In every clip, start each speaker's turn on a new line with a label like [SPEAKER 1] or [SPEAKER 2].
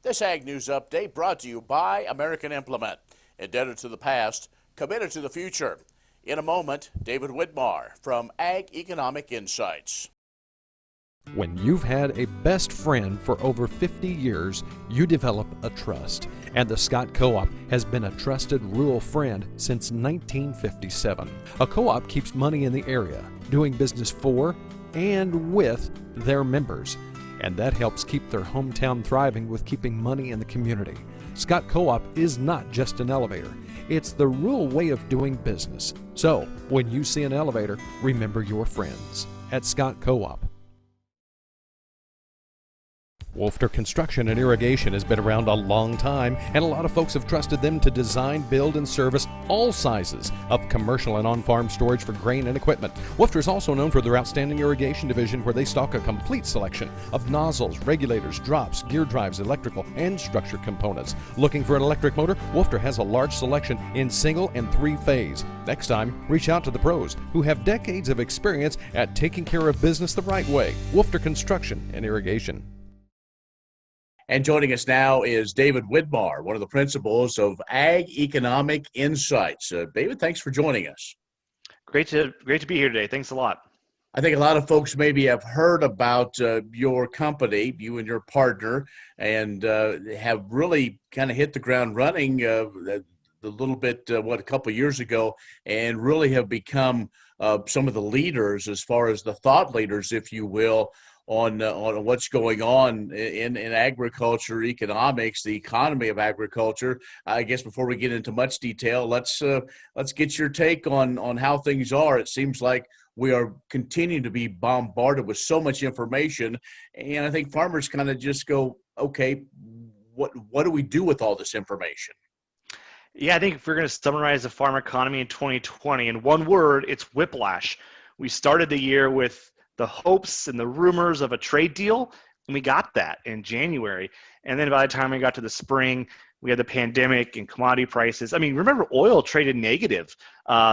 [SPEAKER 1] This Ag News Update brought to you by American Implement. Indebted to the past, committed to the future. In a moment, David Widmar from Ag Economic Insights.
[SPEAKER 2] When you've had a best friend for over 50 years, you develop a trust. And the Scott Co-op has been a trusted rural friend since 1957. A co-op keeps money in the area, doing business for and with their members. And that helps keep their hometown thriving with keeping money in the community. Scott Co-op is not just an elevator. It's the rural way of doing business. So, when you see an elevator, remember your friends at Scott Co-op. Wolfter Construction and Irrigation has been around a long time, and a lot of folks have trusted them to design, build, and service all sizes of commercial and on-farm storage for grain and equipment. Wolfter is also known for their outstanding irrigation division, where they stock a complete selection of nozzles, regulators, drops, gear drives, electrical, and structure components. Looking for an electric motor? Wolfter has a large selection in single and three-phase. Next time, reach out to the pros who have decades of experience at taking care of business the right way. Wolfter Construction and Irrigation.
[SPEAKER 1] And joining us now is David Widmar, one of the principals of Ag Economic Insights. David, thanks for joining us.
[SPEAKER 3] Great to be here today. Thanks a lot.
[SPEAKER 1] I think a lot of folks maybe have heard about your company, you and your partner, and have really kind of hit the ground running a little bit, a couple of years ago, and really have become some of the leaders as far as the thought leaders, if you will, on what's going on in agriculture, economics, the economy of agriculture. I guess before we get into much detail, let's get your take on how things are. It seems like we are continuing to be bombarded with so much information, and I think farmers kind of just go, okay, what do we do with all this information?
[SPEAKER 3] Yeah, I think if we're going to summarize the farm economy in 2020 in one word, it's whiplash. We started the year with the hopes and the rumors of a trade deal, and we got that in January. And then by the time we got to the spring, we had the pandemic and commodity prices. I mean, remember, oil traded negative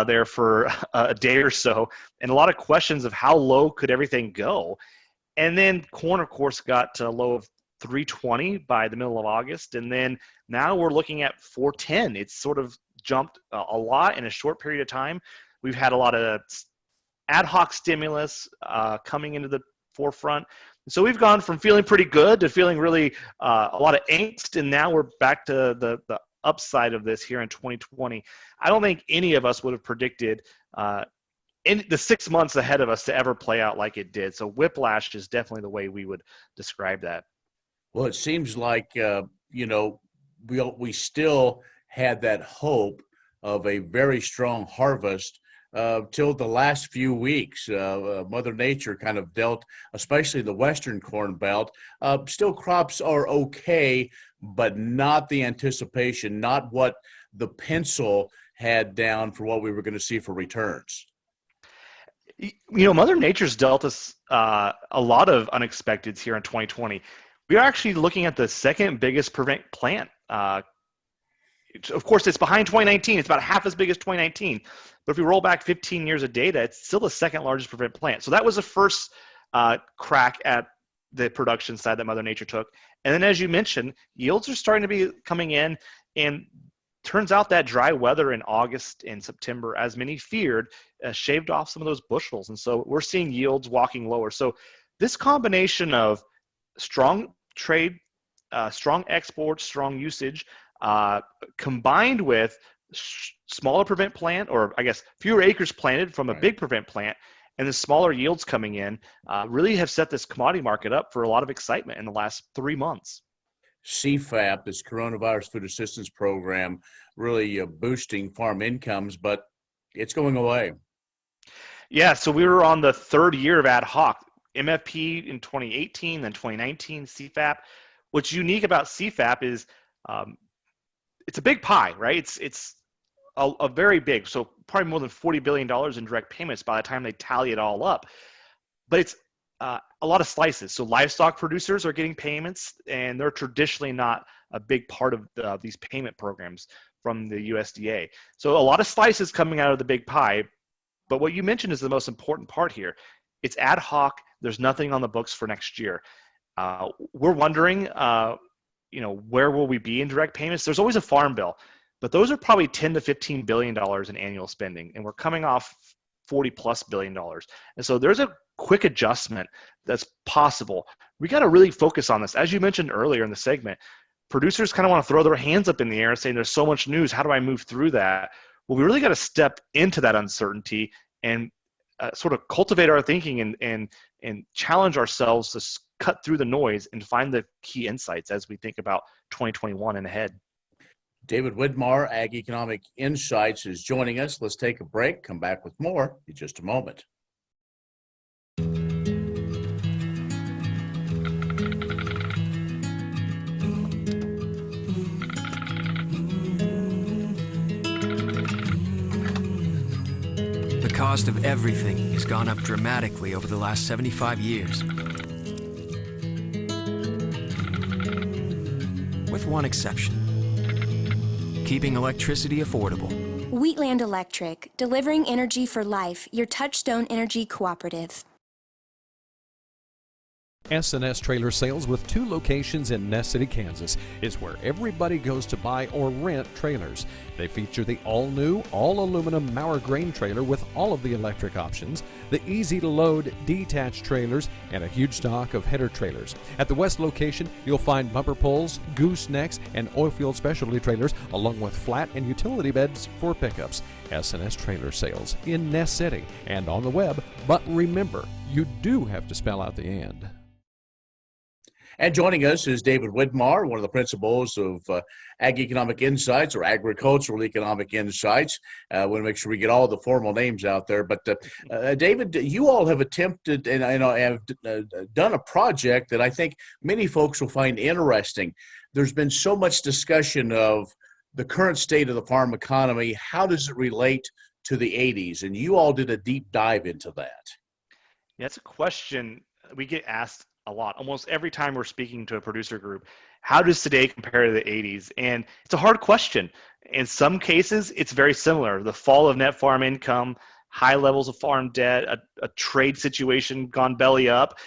[SPEAKER 3] there for a day or so, and a lot of questions of how low could everything go. And then corn, of course, got to a low of 320 by the middle of August, and then now we're looking at 410. It's sort of jumped a lot in a short period of time. We've had a lot of ad hoc stimulus coming into the forefront. So we've gone from feeling pretty good to feeling really a lot of angst, and now we're back to the upside of this here in 2020. I don't think any of us would have predicted in the 6 months ahead of us to ever play out like it did. So whiplash is definitely the way we would describe that.
[SPEAKER 1] Well, it seems like, we still had that hope of a very strong harvest till the last few weeks. Mother Nature kind of dealt, especially the Western Corn Belt. Still, crops are okay, but not the anticipation, not what the pencil had down for what we were going to see for returns.
[SPEAKER 3] Mother Nature's dealt us a lot of unexpecteds here in 2020. We are actually looking at the second biggest prevent plant. Of course, it's behind 2019. It's about half as big as 2019. But if we roll back 15 years of data, it's still the second largest prevent plant. So that was the first crack at the production side that Mother Nature took. And then, as you mentioned, yields are starting to be coming in. And turns out that dry weather in August and September, as many feared, shaved off some of those bushels. And so we're seeing yields walking lower. So this combination of strong trade, strong exports, strong usage, combined with smaller prevent plant, or I guess fewer acres planted from a big prevent plant, and the smaller yields coming in, really have set this commodity market up for a lot of excitement in the last 3 months.
[SPEAKER 1] CFAP, this Coronavirus Food Assistance Program, really boosting farm incomes, but it's going away.
[SPEAKER 3] Yeah, so we were on the third year of ad hoc. MFP in 2018, then 2019, CFAP. What's unique about CFAP is it's a big pie, right? It's a very big, so probably more than $40 billion in direct payments by the time they tally it all up. But it's a lot of slices. So livestock producers are getting payments, and they're traditionally not a big part of these payment programs from the USDA. So a lot of slices coming out of the big pie. But what you mentioned is the most important part here. It's ad hoc. There's nothing on the books for next year. We're wondering, where will we be in direct payments? There's always a farm bill, but those are probably $10 to $15 billion in annual spending, and we're coming off $40+ billion. And so there's a quick adjustment that's possible. We got to really focus on this. As you mentioned earlier in the segment, producers kind of want to throw their hands up in the air and say, there's so much news. How do I move through that? Well, we really got to step into that uncertainty and sort of cultivate our thinking and challenge ourselves to cut through the noise and find the key insights as we think about 2021 and ahead.
[SPEAKER 1] David Widmar, Ag Economic Insights, is joining us. Let's take a break. Come back with more in just a moment.
[SPEAKER 4] The cost of everything has gone up dramatically over the last 75 years. With one exception: keeping electricity affordable.
[SPEAKER 5] Wheatland Electric, delivering energy for life, your touchstone energy cooperative.
[SPEAKER 2] SNS Trailer Sales, with 2 locations in Ness City, Kansas, is where everybody goes to buy or rent trailers. They feature the all-new, all-aluminum Mauer grain trailer with all of the electric options, the easy-to-load detached trailers, and a huge stock of header trailers. At the west location, you'll find bumper poles, goosenecks, and oilfield specialty trailers, along with flat and utility beds for pickups. SNS Trailer Sales in Ness City and on the web, but remember, you do have to spell out the "and."
[SPEAKER 1] And joining us is David Widmar, one of the principals of Ag Economic Insights, or Agricultural Economic Insights. I want to make sure we get all the formal names out there. But David, you all have attempted and have done a project that I think many folks will find interesting. There's been so much discussion of the current state of the farm economy. How does it relate to the 80s? And you all did a deep dive into that.
[SPEAKER 3] Yeah, it's a question we get asked a lot, almost every time we're speaking to a producer group. How does today compare to the 80s? And it's a hard question. In some cases, it's very similar. The fall of net farm income, high levels of farm debt, a trade situation gone belly up.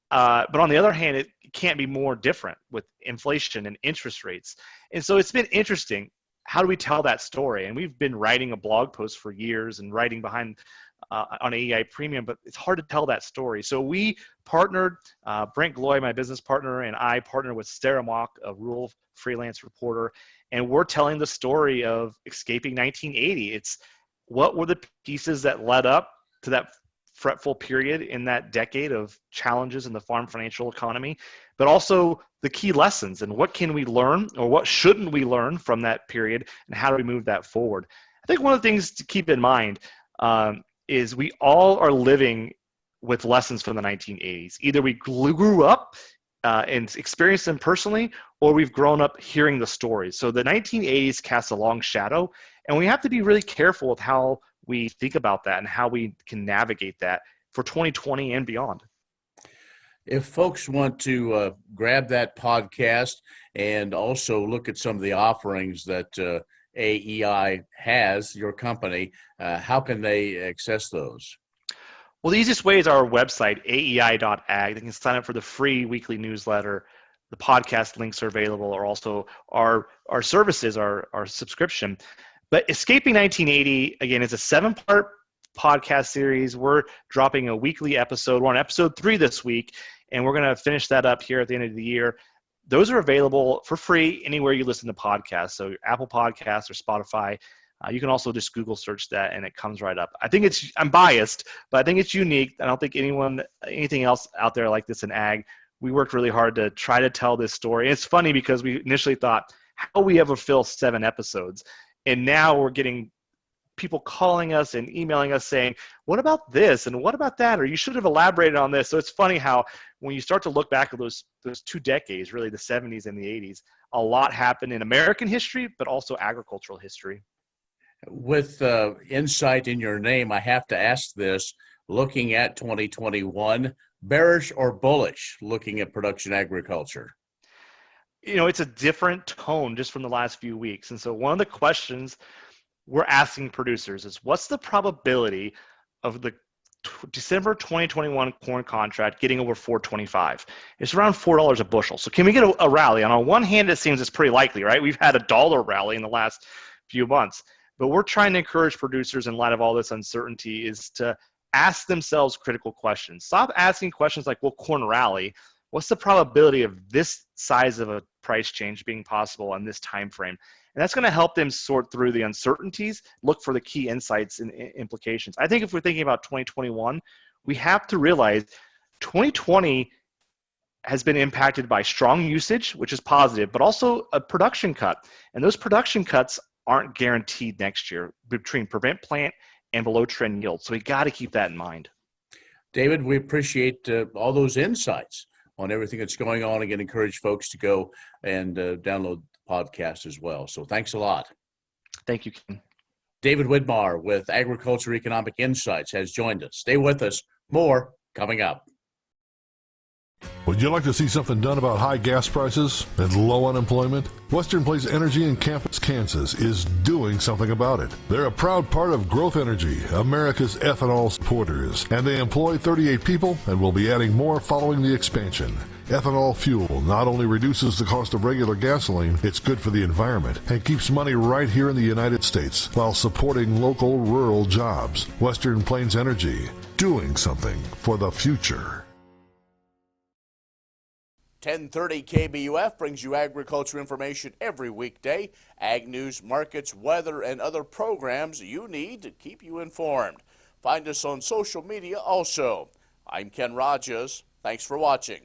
[SPEAKER 3] But on the other hand, it can't be more different with inflation and interest rates. And so it's been interesting. How do we tell that story? And we've been writing a blog post for years and writing behind on AEI Premium, but it's hard to tell that story. So we partnered, Brent Gloy, my business partner, and I partnered with Sarah Mock, a rural freelance reporter, and we're telling the story of escaping 1980. It's what were the pieces that led up to that fretful period in that decade of challenges in the farm financial economy, but also the key lessons and what can we learn or what shouldn't we learn from that period, and how do we move that forward. I think one of the things to keep in mind is we all are living with lessons from the 1980s. Either we grew up and experienced them personally, or we've grown up hearing the stories. So the 1980s casts a long shadow, and we have to be really careful with how we think about that and how we can navigate that for 2020 and beyond.
[SPEAKER 1] If folks want to grab that podcast and also look at some of the offerings that AEI has, your company, how can they access those?
[SPEAKER 3] Well, the easiest way is our website, aei.ag. They can sign up for the free weekly newsletter. The podcast links are available, or also our services, our subscription. But Escaping 1980, again, is a 7-part podcast series. We're dropping a weekly episode. We're on episode 3 this week, and we're going to finish that up here at the end of the year. Those are available for free anywhere you listen to podcasts. So Apple Podcasts or Spotify. You can also just Google search that and it comes right up. I'm biased, but I think it's unique. I don't think anything else out there like this in ag. We worked really hard to try to tell this story. And it's funny because we initially thought, how will we ever fill 7 episodes? And now we're getting people calling us and emailing us saying, what about this and what about that? Or you should have elaborated on this. So it's funny how when you start to look back at those 2 decades, really the 70s and the 80s, a lot happened in American history, but also agricultural history.
[SPEAKER 1] With insight in your name, I have to ask this, looking at 2021, bearish or bullish looking at production agriculture?
[SPEAKER 3] It's a different tone just from the last few weeks. And so one of the questions we're asking producers is, what's the probability of the December 2021 corn contract getting over 425. It's around $4 a bushel. So can we get a rally? On one hand, it seems it's pretty likely, right? We've had a dollar rally in the last few months. But we're trying to encourage producers in light of all this uncertainty is to ask themselves critical questions. Stop asking questions like, will corn rally? What's the probability of this size of a price change being possible in this time frame? And that's going to help them sort through the uncertainties, look for the key insights and implications. I think if we're thinking about 2021, we have to realize 2020 has been impacted by strong usage, which is positive, but also a production cut. And those production cuts aren't guaranteed next year between prevent plant and below trend yield. So we got to keep that in mind.
[SPEAKER 1] David, we appreciate all those insights on everything that's going on. Again, encourage folks to go and download the podcast as well. So thanks a lot.
[SPEAKER 3] Thank you, Ken.
[SPEAKER 1] David Widmar with Agriculture Economic Insights has joined us. Stay with us. More coming up.
[SPEAKER 6] Would you like to see something done about high gas prices and low unemployment? Western Plains Energy in Campus, Kansas is doing something about it. They're a proud part of Growth Energy, America's ethanol supporters, and they employ 38 people and will be adding more following the expansion. Ethanol fuel not only reduces the cost of regular gasoline, it's good for the environment and keeps money right here in the United States while supporting local rural jobs. Western Plains Energy, doing something for the future.
[SPEAKER 1] 1030 KBUF brings you agriculture information every weekday. Ag news, markets, weather, and other programs you need to keep you informed. Find us on social media also. I'm Ken Rogers. Thanks for watching.